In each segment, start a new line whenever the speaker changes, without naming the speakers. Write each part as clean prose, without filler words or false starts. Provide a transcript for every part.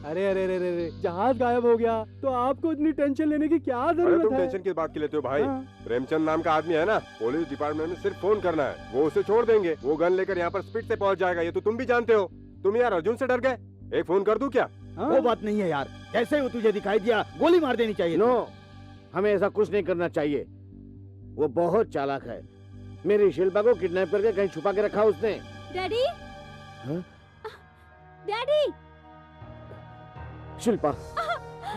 अरे अरे अरे अरे जहाज गायब हो गया तो आपको इतनी टेंशन लेने की क्या
अरे
जरूरत
तुम
है?
टेंशन किस बात की लेते हो भाई?
हाँ।
प्रेमचंद नाम का आदमी है ना, पुलिस डिपार्टमेंट में सिर्फ फोन करना है, वो उसे छोड़ देंगे। वो गन लेकर यहाँ पर स्पीड से पहुँच जाएगा, ये तो तुम भी जानते हो। तुम यार अर्जुन से डर गए? एक फोन कर दूं क्या?
हाँ?
वो बात नहीं है यार, जैसे ही वो तुझे दिखाई दिया गोली मार देनी चाहिए।
नो, हमें ऐसा कुछ नहीं करना चाहिए। वो बहुत चालाक है। मेरी शिल्पा को किडनैप करके कहीं छुपा के रखा उसने।
डैडी,
हाँ?
डैडी,
शिल्पा,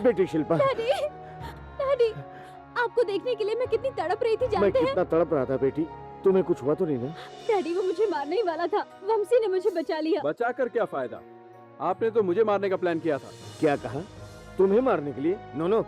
बेटी शिल्पा,
डैडी, डैडी, आपको देखने के लिए मैं कितनी तड़प रही थी
मैं
जानते हैं?
कितना तड़प रहा था बेटी। तुम्हें कुछ हुआ तो नहीं ना?
डैडी वो मुझे मारने ही वाला था, वंशी ने मुझे बचा लिया।
बचा कर क्या फायदा? आपने तो मुझे मारने का प्लान किया था।
क्या कहा? तुम्हें मारने के लिए? नो नो,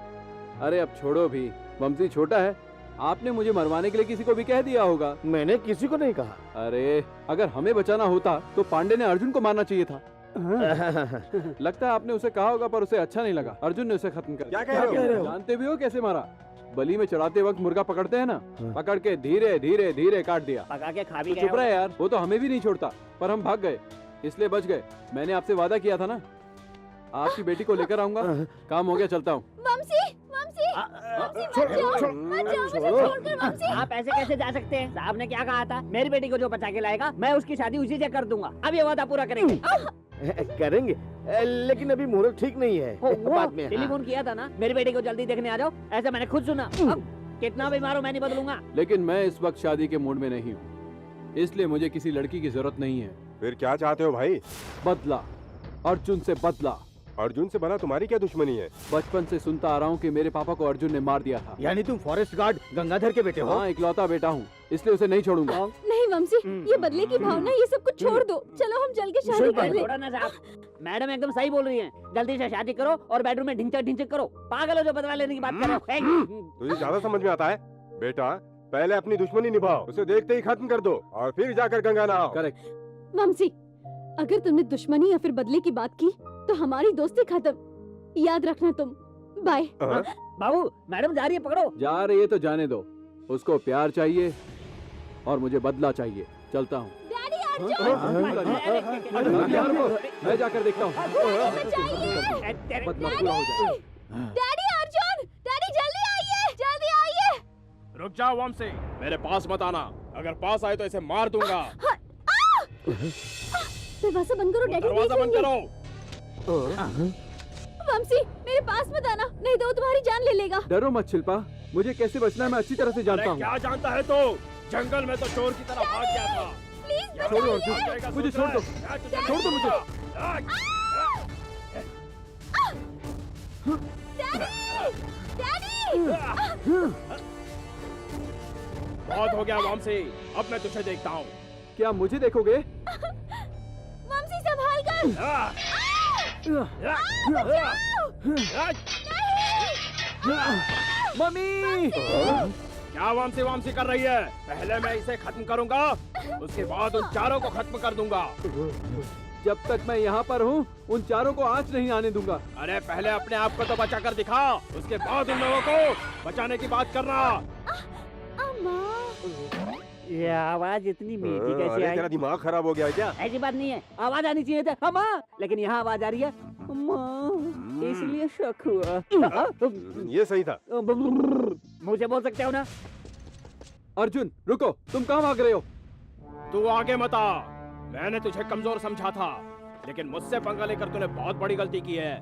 अरे अब छोड़ो भी, वंशी छोटा है। आपने मुझे मरवाने के लिए किसी को भी कह दिया होगा।
मैंने किसी को नहीं कहा।
अरे अगर हमें बचाना होता तो पांडे ने अर्जुन को मारना चाहिए था। लगता है आपने उसे कहा होगा पर उसे अच्छा नहीं लगा। अर्जुन ने उसे खत्म कर
क्या
दिया।
कह रहे हो?
जानते भी हो कैसे मारा? बलि में चढ़ाते वक्त मुर्गा पकड़ते हैं ना,
हाँ।
पकड़ के धीरे धीरे धीरे काट दिया।
पका के खा भी
तो
गया
चुप रहे यार, वो तो हमें भी नहीं छोड़ता, पर हम भाग गए इसलिए बच गए। मैंने आपसे वादा किया था ना, आपकी बेटी को लेकर आऊंगा। काम हो गया, चलता हूँ।
वंशी, वंशी, वंशी, मत जाओ, मत जाओ, मुझे छोड़कर वंशी।
आप ऐसे कैसे जा सकते हैं? साहब ने क्या कहा था? मेरी बेटी को जो बचा के लाएगा मैं उसकी शादी उसी से कर दूंगा। अब ये वादा पूरा करेंगे।
करेंगे, लेकिन अभी मुहूर्त ठीक नहीं है। बाद में।
टेलीफोन किया था ना, मेरी बेटी को जल्दी देखने आ जाओ, ऐसा मैंने खुद सुना। अब कितना भी मारो मैं नहीं बदलूंगा।
लेकिन मैं इस वक्त शादी के मूड में नहीं हूँ, इसलिए मुझे किसी लड़की की जरूरत नहीं है।
फिर क्या चाहते हो भाई?
बदला, अर्जुन से बदला।
अर्जुन से बना तुम्हारी क्या दुश्मनी है?
बचपन से सुनता आ रहा हूँ कि मेरे पापा को अर्जुन ने मार दिया था।
यानी तुम फॉरेस्ट गार्ड गंगाधर के बेटे हो?
हाँ, इकलौता बेटा हूँ, इसलिए उसे नहीं छोड़ूंगा।
नहीं वंशी, ये बदले की भावना, ये सब कुछ छोड़ दो। चलो हम चल के शादी कर ले।
छोड़ो ना साहब, मैडम एकदम सही बोल रही हैं। जल्दी से शादी करो और बेडरूम में ढिंचक ढिंचक करो। पागल हो जो बदला लेने की बात कर रहे हो?
तुझे ज्यादा समझ में आता है? बेटा पहले अपनी दुश्मनी निभाओ, उसे देखते ही खत्म कर दो और फिर जाकर गंगा नहाओ।
करेक्ट।
वंशी, अगर तुमने दुश्मनी या फिर बदले की बात की तो हमारी दोस्ती खत्म। याद रखना तुम। बाय।
बाबू मैडम जा रही है, पकड़ो।
जा रही है तो जाने दो, उसको प्यार चाहिए और मुझे बदला चाहिए। चलता हूँ।
डैडी अर्जुन,
यार वो, मैं जाकर देखता हूँ।
बचाइए।
बदला पूरा हो जाए।
डैडी अर्जुन, डैडी जल्दी आइए, जल्दी आइए।
रुक जाओ वंशी, मेरे पास मत आना। अगर पास आए तो इसे मार दूंगा।
दरवाजा बंद करो डैडी,
दरवाजा
देख
बंद
लेंगे।
करो।
वंशी मेरे पास मत आना, नहीं तो वो तुम्हारी जान ले लेगा।
डरो मत शिल्पा, मुझे कैसे बचना है मैं अच्छी तरह से जानता
अरे
हूँ।
क्या जानता है तू? जंगल में तो चोर की तरह भाग गया था।
प्लीज
छोड़ो
बचाइए।
अर्जुन, मुझे छोड़ दो। छोड़ दो मुझे।
डैडी,
बहुत हो गया वंशी, अब मैं तुझे देखता हूँ।
क्या मुझे देखोगे?
वंशी संभाल कर।
मम्मी!
क्या वंशी वंशी कर रही है? पहले मैं इसे खत्म करूंगा, उसके बाद उन चारों को खत्म कर दूंगा।
जब तक मैं यहाँ पर हूँ उन चारों को आँच नहीं आने दूंगा।
अरे पहले अपने आप को तो बचा कर दिखा, उसके बाद उन लोगों को बचाने की बात करना।
अम्मा।
ये आवाज इतनी मीठी कैसे
अरे
आई?
तेरा दिमाग खराब हो गया है क्या?
ऐसी बात नहीं है, आवाज आनी चाहिए था अम्मा, लेकिन यहाँ आवाज आ रही है अम्मा, इसलिए शक हुआ।
ये सही था।
मुंह से बोल सकते हो ना?
अर्जुन रुको, तुम कहाँ भाग रहे हो?
तू आगे मत आ, मैंने तुझे कमजोर समझा था, लेकिन मुझसे पंगा लेकर तूने बहुत बड़ी गलती की है।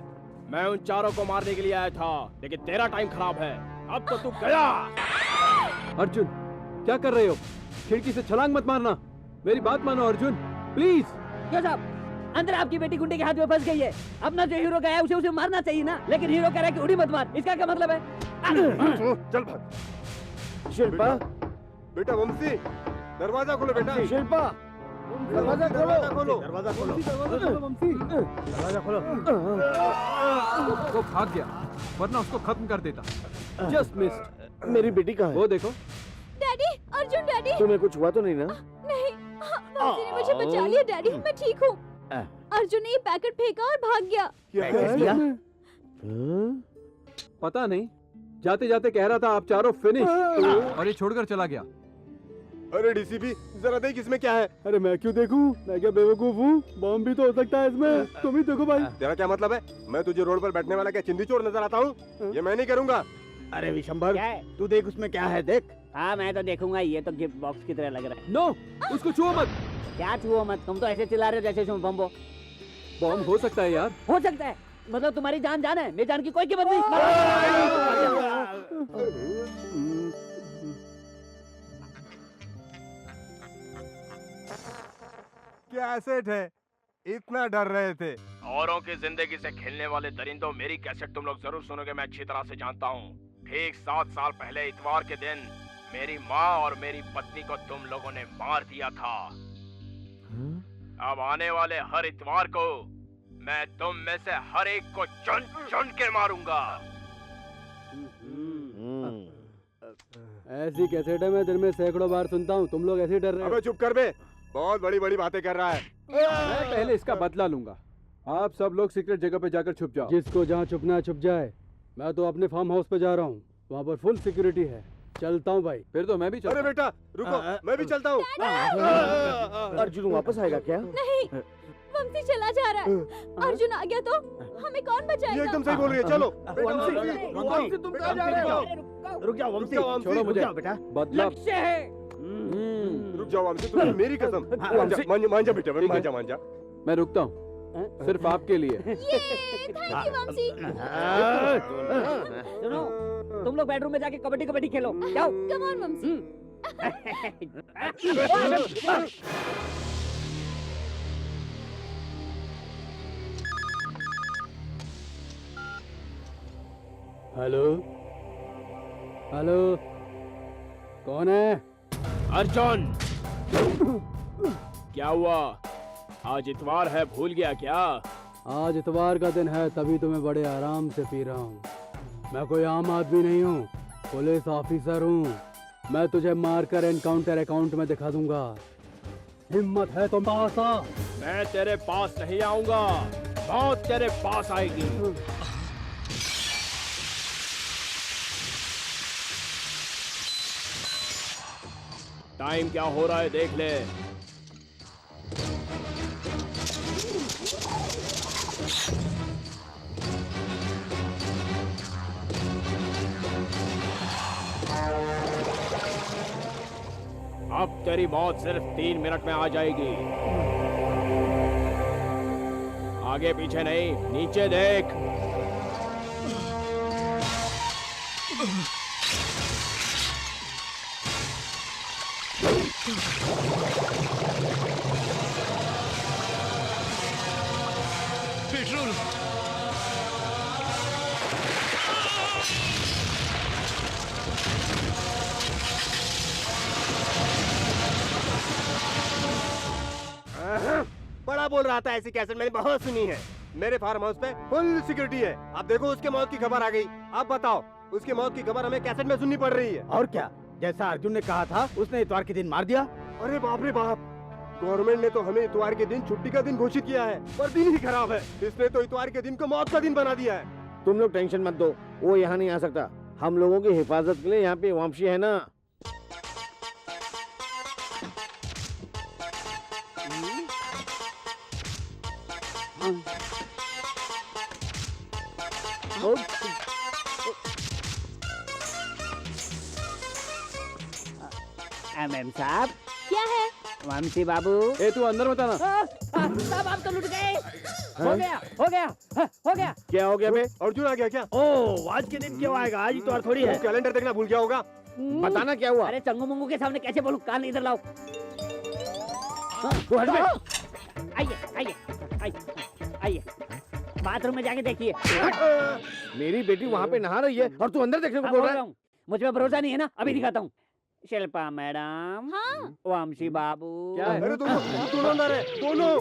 मैं उन चारों को मारने के लिए आया था, लेकिन तेरा टाइम खराब है। अब तो तू गया।
अर्जुन क्या कर रहे हो? खिड़की से छलांग मत मारना, मेरी बात मानो अर्जुन, प्लीज।
क्यों साहब, अंदर आपकी बेटी गुंडे के हाथ में फंस गई है। अपना जो हीरो गया है उसे मारना चाहिए ना, लेकिन हीरो कह रहा है कि उड़ी मत मार। इसका क्या मतलब है?
चल भाग।
शिल्पा,
बेटा वंशी, दरवाजा खोलो बेटा।
शिल्पा, दरवाजा खोलो।
दरवाजा खोलो।
दरवाजा खोलो।
वो भाग गया, वरना उसको खत्म कर देता। Just missed.
मेरी बेटी कहाँ है?
वो देखो।
Daddy Arjun, daddy.
तुम्हें कुछ हुआ तो नहीं ना?
नहीं, वंशी ने मुझे बचा लिया डैडी, मैं ठीक हूँ। अर्जुन ने ये पैकेट फेंका और भाग गया।
पता नहीं, जाते जाते कह रहा था आप चारों फिनिश, और ये छोड़कर चला गया।
अरे डीसीपी जरा देख इसमें क्या है।
अरे मैं क्यों देखूं? मैं क्या बेवकूफ हूँ? बॉम्ब भी तो हो सकता है इसमें। तुम ही देखो भाई।
तेरा क्या मतलब है? मैं तुझे रोड पर बैठने वाला क्या चिंदी चोर नजर आता हूँ? ये मैं नहीं करूँगा।
अरे विशंभर,
क्या है?
तू देख उसमें क्या है, देख।
हाँ मैं तो देखूंगा, ये तो गिफ्ट बॉक्स की तरह लग रहा है।
नो, उसको छुओ मत।
क्या छुओ मत, तुम तो ऐसे चिल्ला रहे हो जैसे उसमें बम हो।
बॉम्ब हो सकता है यार।
हो सकता है मतलब तुम्हारी जान जान है, मेरी जान की कोई कीमत नहीं।
क्या सेठ है, इतना डर रहे थे?
औरों की जिंदगी से खेलने वाले दरिंदों, मेरी कैसेट तुम लोग जरूर सुनोगे, मैं अच्छी तरह से जानता हूँ। ठीक 7 साल पहले इतवार के दिन मेरी माँ और मेरी पत्नी को तुम लोगों ने मार दिया था। अब आने वाले हर इतवार को मैं तुम में से हर एक को चुन चुन के मारूंगा।
ऐसी कैसेट है मैं दिन में सैकड़ों बार सुनता हूँ। तुम लोग ऐसे डर रहे हो।
अबे चुप कर बे, बहुत बड़ी बड़ी बातें कर रहा है।
मैं पहले इसका बदला लूंगा। आप सब लोग सीक्रेट जगह पे जाकर छुप जाओ। जिसको जहाँ छुपना है छुप जाए। मैं तो अपने फार्म हाउस पे जा रहा हूँ, वहाँ पर फुल सिक्योरिटी है। चलता हूँ भाई। फिर तो मैं भी
अरे बेटा रुको, मैं भी चलता हूँ।
अर्जुन वापस आएगा क्या?
नहीं, वंशी चला जा रहा है। अर्जुन आ गया तो हमें कौन
ये
बचाएगा?
एकदम सही बोल रही है। चलो
वंशी, तुम कहाँ जा रहे हो? रुक जाओ वंशी,
छोड़ो मुझे।
रुक जाओ बेटा।
बदला।
लक्ष्य है।
रुक जाओ वंशी, तुम्हें मेरी कसम। मान जा बेटा, मान जा।
मैं रुकता हूँ सिर्फ आपके लिए।
ये थैंक यू वंशी।
सुनो, तुम लोग बेडरूम में जाके कबड्डी कबड्डी खेलो, जाओ।
Come on Vanshi.
Hello hello, कौन है?
अर्जुन, क्या हुआ? आज इतवार है, भूल गया क्या?
आज इतवार का दिन है, तभी तो मैं बड़े आराम से पी रहा हूँ। मैं कोई आम आदमी नहीं हूँ, पुलिस ऑफिसर हूँ। मैं तुझे मारकर एनकाउंटर अकाउंट में दिखा दूंगा। हिम्मत है तो पास आ।
मैं तेरे पास नहीं आऊंगा, मौत तेरे पास आएगी। टाइम क्या हो रहा है देख ले। अब तेरी मौत सिर्फ 3 मिनट में आ जाएगी। आगे पीछे नहीं, नीचे देख।
बड़ा बोल रहा था, ऐसी कैसेट मैंने बहुत सुनी है। मेरे फार्म हाउस पे फुल सिक्योरिटी है। अब देखो उसके मौत की खबर आ गई। अब बताओ, उसके मौत की खबर हमें कैसेट में सुननी पड़ रही है।
और क्या, जैसा अर्जुन ने कहा था, उसने इतवार के दिन मार दिया।
अरे बाप रे बाप, गवर्नमेंट ने तो हमें इतवार के दिन छुट्टी का दिन घोषित किया है, पर दिन ही खराब है। इसने तो इतवार के दिन को मौत का दिन बना दिया है।
तुम लोग टेंशन मत दो, वो यहाँ नहीं आ सकता। हम लोगों की हिफाजत के लिए यहाँ पे वंशी है ना।
एमएम साहब,
क्या है?
वंशी बाबू।
ए तू अंदर मत आना।
साहब आप तो लुट गए। हो गया, हो गया, हो गया।
क्या हो गया बे?
अर्जुन आ गया क्या?
ओ, आज के दिन क्यों आएगा? आज इतवार थोड़ी है।
कैलेंडर देखना भूल गया होगा।
बताना क्या हुआ?
अरे चंगू मंगू के सामने कैसे बोलूं? कान इधर लाओ।
तू हट बे।
आइए, आइए, आइए, आइए। बाथरूम में जाके देखिए।
मेरी बेटी वहाँ पे नहा रही है और तू अंदर देखने को बोल रहा है?
मुझ पे भरोसा नहीं है ना? अभी दिखाता हूँ। शिल्पा मैडम,
हाँ।
वंशी बाबू।
क्या है?
अरे दोनों अंदर है, दोनों।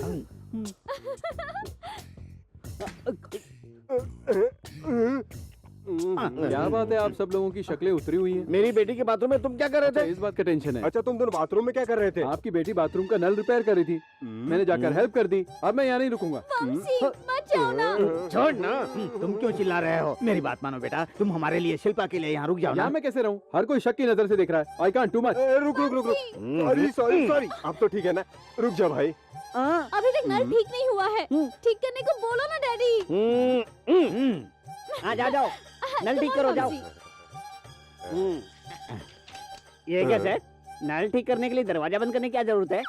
क्या बात है, आप सब लोगों की शक्लें उतरी हुई हैं।
मेरी बेटी के बाथरूम में तुम क्या कर रहे
अच्छा,
थे?
इस बात का टेंशन है।
अच्छा तुम दोनों बाथरूम में क्या कर रहे थे?
आपकी बेटी बाथरूम का नल रिपेयर कर रही थी, मैंने जाकर हेल्प कर दी। अब मैं यहाँ नहीं रुकूंगा।
मम्सी मत जाओ ना।
छोड़ ना।
तुम क्यों चिल्ला रहे हो? मेरी बात मानो बेटा, तुम हमारे लिए शिल्पा के लिए यहाँ रुक जाओ
यहाँ
ना।
मैं कैसे रहूँ? हर कोई शक की नजर से देख रहा है। I can't too much.
रुक रुक रुक रुक। Sorry sorry sorry. अब तो ठीक है ना? रुक जा भाई।
अभी तक नल ठीक नहीं हुआ है, ठीक करने को बोलो ना डैडी।
हाँ जाओ जाओ, नल ठीक करो जाओ। ये क्या सर? नल ठीक करने के लिए दरवाजा बंद करने की क्या जरूरत है?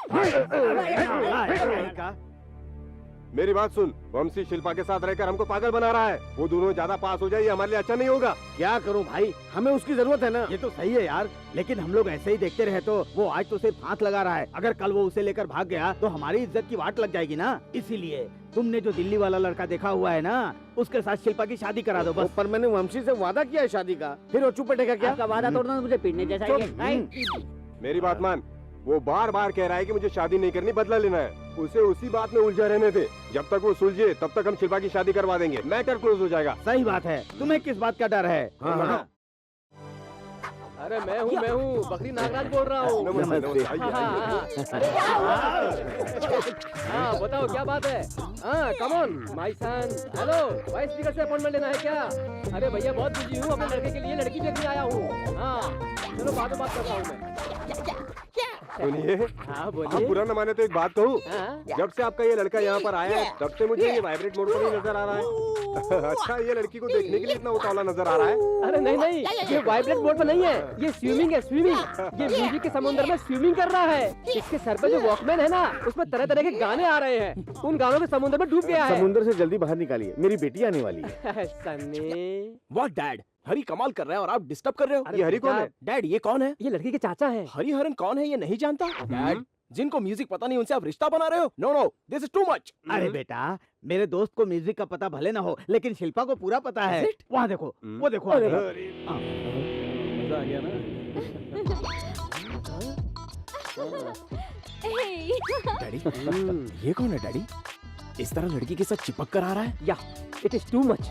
मेरी बात सुन, वंशी शिल्पा के साथ रहकर हमको पागल बना रहा है। वो दोनों ज्यादा पास हो जाए, ये हमारे लिए अच्छा नहीं होगा।
क्या करूं भाई, हमें उसकी जरूरत है ना।
ये तो सही है यार, लेकिन हम लोग ऐसे ही देखते रहे तो वो आज तो सिर्फ हाथ लगा रहा है, अगर कल वो उसे लेकर भाग गया तो हमारी इज्जत की वाट लग जाएगी ना। इसीलिए तुमने जो दिल्ली वाला लड़का देखा हुआ है ना, उसके साथ शिल्पा की शादी करा दो बस।
पर मैंने वंशी से वादा किया है शादी का, फिर वो चुप बैठेगा क्या?
आपका वादा तोड़ना मुझे पीटने जैसा ही है।
मेरी बात मान, वो बार बार कह रहा है कि मुझे शादी नहीं करनी, बदला लेना है। उसे उसी बात में उलझा रहने दे। जब तक वो सुलझे तब तक हम शिल्पा की शादी करवा देंगे, मैटर क्लोज हो जाएगा।
सही बात है, तुम्हें किस बात का डर है?
हाँ।
अरे मैं हूँ, बकरी नागराज बोल रहा हूँ।
नमस्ते नमस्ते। आइए, आइए।
हाँ बताओ क्या बात है? हाँ come on my son. Hello, vice speaker से अपॉइंटमेंट लेना है क्या? अरे भैया बहुत बिजी हूँ, अपने लड़के के लिए लड़की देखने आया हूँ। हाँ चलो बाद में बात करता हूँ मैं।
सुनिए,
हाँ
आप
बोलिए।
बुरा न माने तो एक बात कहूँ।
हाँ?
जब से आपका ये लड़का यहाँ पर आया है, तब से मुझे ये वाइब्रेट मोड पर ही नजर आ रहा है। अच्छा, ये लड़की को देखने के लिए इतना उतावला नजर आ रहा है।
अरे नहीं नहीं, ये वाइब्रेट मोड पर नहीं है, ये स्विमिंग है, स्विमिंग। ये म्यूजिक के समुद्र में स्विमिंग कर रहा है। इसके सर पे जो वॉकमैन है ना, उसमें तरह तरह के गाने आ रहे हैं। उन गानों के समुद्र में डूब गया है।
समुद्र से जल्दी बाहर निकालिए, मेरी बेटी आने वाली है।
सन्नी,
व्हाट डैड, हरी कमाल कर रहा है और आप डिस्टर्ब कर रहे हो।
ये हरी कौन है?
डैड ये कौन है?
ये लड़की के चाचा हैं।
हरिहरन कौन है ये नहीं जानता? डैड जिनको म्यूजिक पता नहीं उनसे आप रिश्ता बना रहे हो? No no, this is too much.
अरे बेटा, मेरे दोस्त को म्यूजिक का पता भले ना हो, लेकिन शिल्पा को पूरा पता है। वहाँ देखो, वो देखो।
अरे
हाँ।
मजा आ गया ना?
डैडी ये कौन है डैडी? इस तरह लड़की के साथ चिपक कर आ रहा है?
या इट इज टू मच।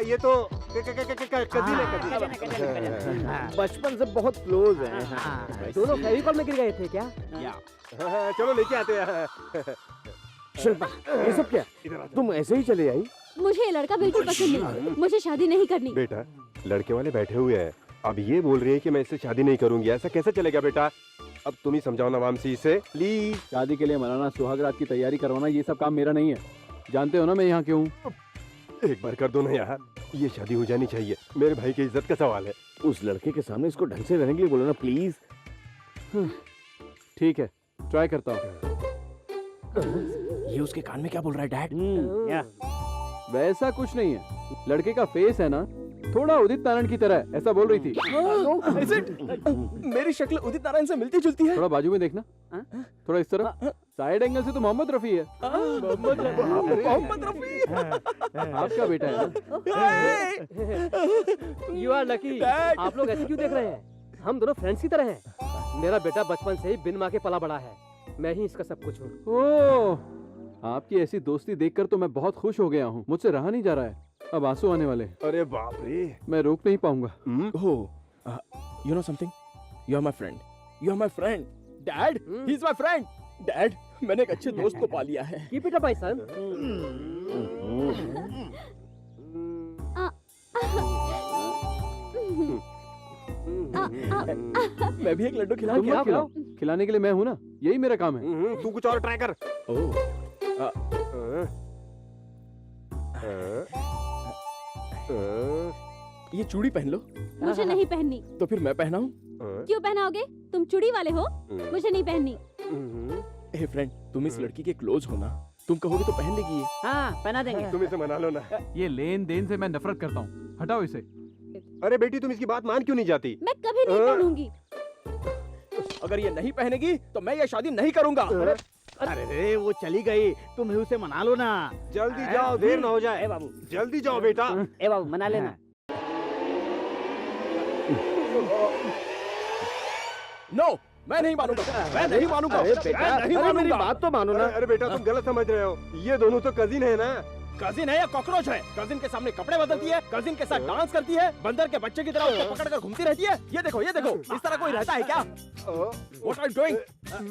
ये तो कजीन है, कजीन।
हाँ।
बचपन से बहुत क्लोज है।
हाँ।
दोनों फेविकॉल में गिर गए थे क्या?
चलो लेके आते हैं।
शिल्पा, ये सब क्या? तुम ऐसे ही चले आई?
मुझे ये लड़का बिल्कुल पसंद नहीं, मुझे शादी नहीं करनी।
बेटा, लड़के वाले बैठे हुए हैं, अब ये बोल रही है कि मैं इससे शादी नहीं करूंगी। ऐसा कैसे चलेगा बेटा? अब तुम ही समझाओ ना वामसी इसे, प्लीज।
शादी के लिए मनाना, सुहागरात की तैयारी करवाना, ये सब काम मेरा नहीं है। जानते हो ना मैं यहाँ क्यों हूँ?
एक बार कर दो ना यार, ये शादी हो जानी चाहिए। मेरे भाई की इज्जत का सवाल है।
उस लड़के के सामने इसको ढंग से रहने के लिए बोलो ना प्लीज।
ठीक है, ट्राई करता हूँ।
ये उसके कान में क्या बोल रहा है डैड?
वैसा कुछ नहीं है, लड़के का फेस है ना थोड़ा उदित नारायण की तरह है, ऐसा बोल रही थी।
Is it? मेरी शक्ल उदित नारायण से मिलती जुलती है।
थोड़ा बाजू में देखना, थोड़ा इस तरह। साइड एंगल से तो मोहम्मद रफी है।
मोहम्मद रफी।
आपका बेटा है ना?
You are lucky. आप लोग ऐसे क्यों देख रहे हैं? हम दोनों फ्रेंड्स की तरह हैं। मेरा बेटा बचपन से ही बिन माँ के पला बड़ा है, मैं ही इसका सब कुछ हूँ।
ओह, आपकी ऐसी दोस्ती देखकर तो मैं बहुत खुश हो गया हूँ। मुझसे रहा नहीं जा रहा है, अब आंसू आने वाले।
अरे बाप रे,
मैं रोक नहीं पाऊंगा।
You know something? You are my friend. You are my friend. Dad, he's my friend. Dad, मैंने एक अच्छे दोस्त को पा लिया है।
Keep it up, my son.
मैं भी एक लड्डू खिलाऊं
तुम मत खिलाओ, खिलाने के लिए मैं हूँ ना, यही मेरा काम है।
तू कुछ और ट्राई कर।
ये चूड़ी पहन लो।
मुझे नहीं पहननी।
तो फिर मैं पहनाऊं?
क्यों पहनाओगे? तुम चूड़ी वाले हो, मुझे नहीं पहननी।
हे फ्रेंड, तुम इस लड़की के क्लोज हो ना, तुम कहोगे तो पहन लेगी ये।
हाँ, पहना देंगे।
तुम इसे मना लो ना।
ये लेन देन से मैं नफरत करता हूँ, हटाओ इसे।
अरे बेटी, तुम इसकी बात मान क्यों नहीं जाती?
मैं कभी नहीं पहनूंगी।
अगर ये नहीं पहनेगी तो मैं ये शादी नहीं करूंगा।
अरे वो चली गई, तुम ही उसे मना लो ना।
जल्दी जाओ, देर ना हो जाए।
ए बाबू,
जल्दी जाओ बेटा।
ए बाबू मना लेना।
नो, मैं नहीं मानूंगा, मैं नहीं मानूंगा।
अरे बेटा,
मैं नहीं
अरे मेरी
मानूंगा।
बात तो मानो ना।
अरे बेटा, तुम गलत समझ रहे हो। ये दोनों तो कजिन है ना,
कजिन है या कॉकरोच है? कजिन के सामने कपड़े बदलती है, कजिन के साथ डांस करती है, बंदर के बच्चे की तरह उसको पकड़ कर घूमती रहती है। ये देखो, इस तरह कोई रहता है क्या? What are you doing?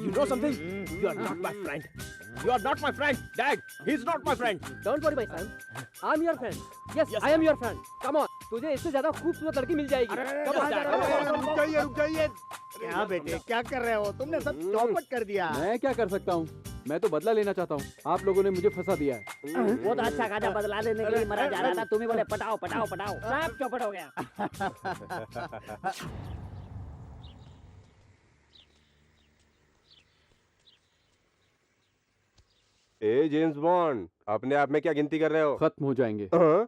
You know something? You are not my friend. You are not my friend, Dad. He is not my friend.
Don't worry, my son. I'm your friend. Yes, I am your friend. Come on. तुझे इससे ज्यादा खूबसूरत लड़की मिल जाएगी। Come on, Dad.
रुक जाइए।
क्या बेटे क्या कर रहे हो? तुमने सब चौपट कर दिया।
मैं क्या कर सकता हूँ? मैं तो बदला लेना चाहता हूँ। आप लोगों ने मुझे फंसा दिया है।
वो तो अच्छा खासा बदला लेने के लिए मरा जा रहा था, तुम ही बोले पटाओ पटाओ पटाओ, सब चौपट हो गया।
ए जेम्स बॉन्ड, अपने आप में क्या गिनती कर रहे हो?
खत्म हो जाएंगे।
हाँ?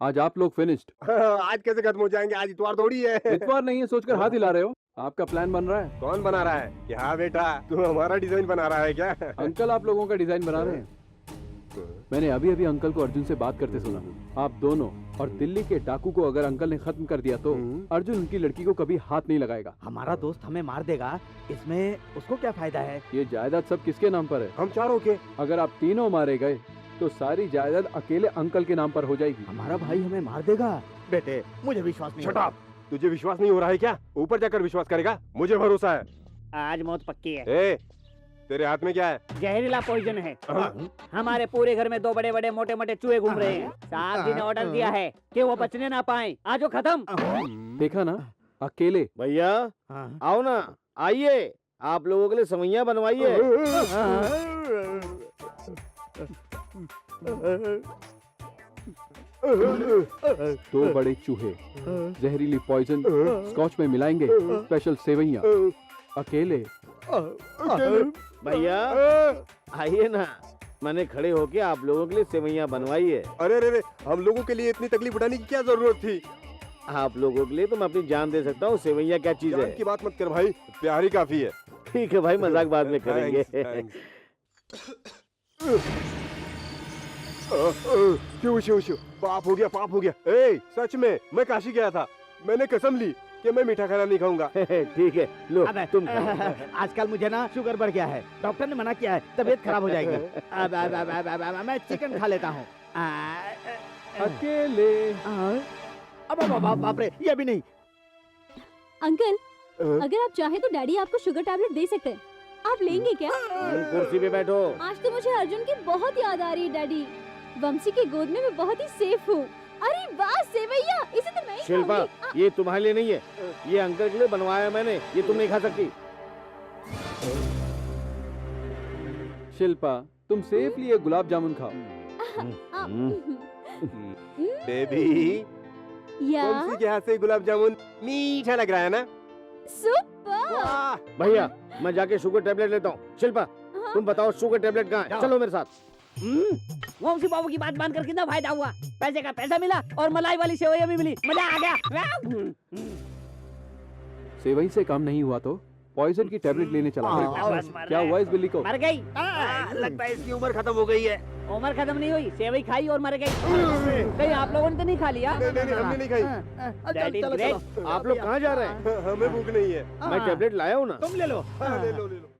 आज आप लोग फिनिश्ड।
आज कैसे खत्म हो जाएंगे? आज इतवार थोड़ी है।
इतवार नहीं है सोचकर हाथ हिला रहे हो। आपका प्लान बन रहा है।
कौन बना रहा है? क्या बेटा, तू हमारा डिजाइन बना रहा है क्या?
अंकल आप लोगों का डिजाइन बना रहे हैं। मैंने अभी अभी अंकल को अर्जुन से बात करते सुना। आप दोनों और दिल्ली के डाकू को अगर अंकल ने खत्म कर दिया तो अर्जुन उनकी लड़की को कभी हाथ नहीं लगाएगा।
हमारा दोस्त हमें मार देगा, इसमें उसको क्या फायदा है?
ये जायदाद सब किसके नाम पर है?
हम चारों के।
अगर आप तीनों मारे गए तो सारी जायदाद अकेले अंकल के नाम पर हो जाएगी।
हमारा भाई हमें मार देगा? बेटे मुझे विश्वास नहीं।
Shut up! तुझे विश्वास नहीं हो रहा है क्या? ऊपर जाकर विश्वास करेगा, मुझे भरोसा है।
आज मौत पक्की है।
ए, तेरे हाथ में क्या है?
जहरीला पॉइजन है। हमारे पूरे घर में 2 बड़े-बड़े मोटे-मोटे चूहे घूम रहे हैं। साहब जी ने ऑर्डर दिया है कि वो बचने ना पाए। आज वो खत्म।
देखा ना, अकेले।
भैया आओ ना, आइए, आप लोगों के लिए सवैया बनवाइए।
2 बड़े चूहे जहरीली पॉइजन स्कॉच में मिलाएंगे, स्पेशल सेवैया। अकेले।
भैया आइए ना, मैंने खड़े होके आप लोगों के लिए सेवैया बनवाइए।
अरे हम लोगों के लिए इतनी तकलीफ उठाने की क्या जरूरत थी?
आप लोगों के लिए तो मैं अपनी जान दे सकता हूँ। सेवैया क्या चीज है?
जान की बात मत कर भाई, प्यार ही काफी है।
ठीक है भाई, मजाक बाद में करेंगे।
शू पाप हो गया। ए, सच में मैं काशी गया था, मैंने कसम ली कि मैं मीठा खाना नहीं खाऊंगा।
ठीक है, लो तुम
आजकल मुझे ना शुगर बढ़ गया है, डॉक्टर ने मना किया है, तबीयत खराब हो जाएगी। मैं चिकन खा लेता हूँ।
अकेले।
अब बाप रे, ये भी नहीं।
अंकल, अगर आप चाहे तो डैडी आपको शुगर टैबलेट दे सकते हैं। आप लेंगे क्या?
कुर्सी पे बैठो।
आज तो मुझे अर्जुन की बहुत याद आ रही है डैडी। वंशी की गोद में मैं बहुत ही सेफ हूँ। अरे वाह सेवैया, इसे तो मैं ही
शिल्पा,
खाऊंगी।
ये तुम्हारे लिए नहीं है, ये अंकल के लिए बनवाया मैंने, ये तुम नहीं खा सकती।
शिल्पा, तुम सेफली ये गुलाब जामुन खाओ।
बेबी,
या
तुमसे के हाथ से गुलाब जामुन मीठा लग रहा है ना?
सुपर।
भैया मैं जाके शुगर टेबलेट लेता हूँ। शिल्पा तुम बताओ शुगर टेबलेट कहाँ है? चलो मेरे साथ।
वंशी बाबू की बात मानकर कितना फायदा हुआ? पैसे का पैसा मिला और मलाई वाली सेवैया भी मिली, मजा आ गया।
सेवई से काम नहीं हुआ तो पॉइजन की टेबलेट लेने चला गया। क्या हुआ इस बिल्ली को?
मर गई।
लगता है इसकी उम्र खत्म हो गई है।
उम्र खत्म नहीं हुई, सेवई खाई और मर गई। कहीं आप लोगों ने तो नहीं खा लिया?
नहीं, हमने नहीं खाई।
That is great।
आप लोग कहाँ जा रहे हैं?
हमें भूख नहीं है।
मैं टेबलेट लाया हूँ ना।
तुम ले लो।
ले लो।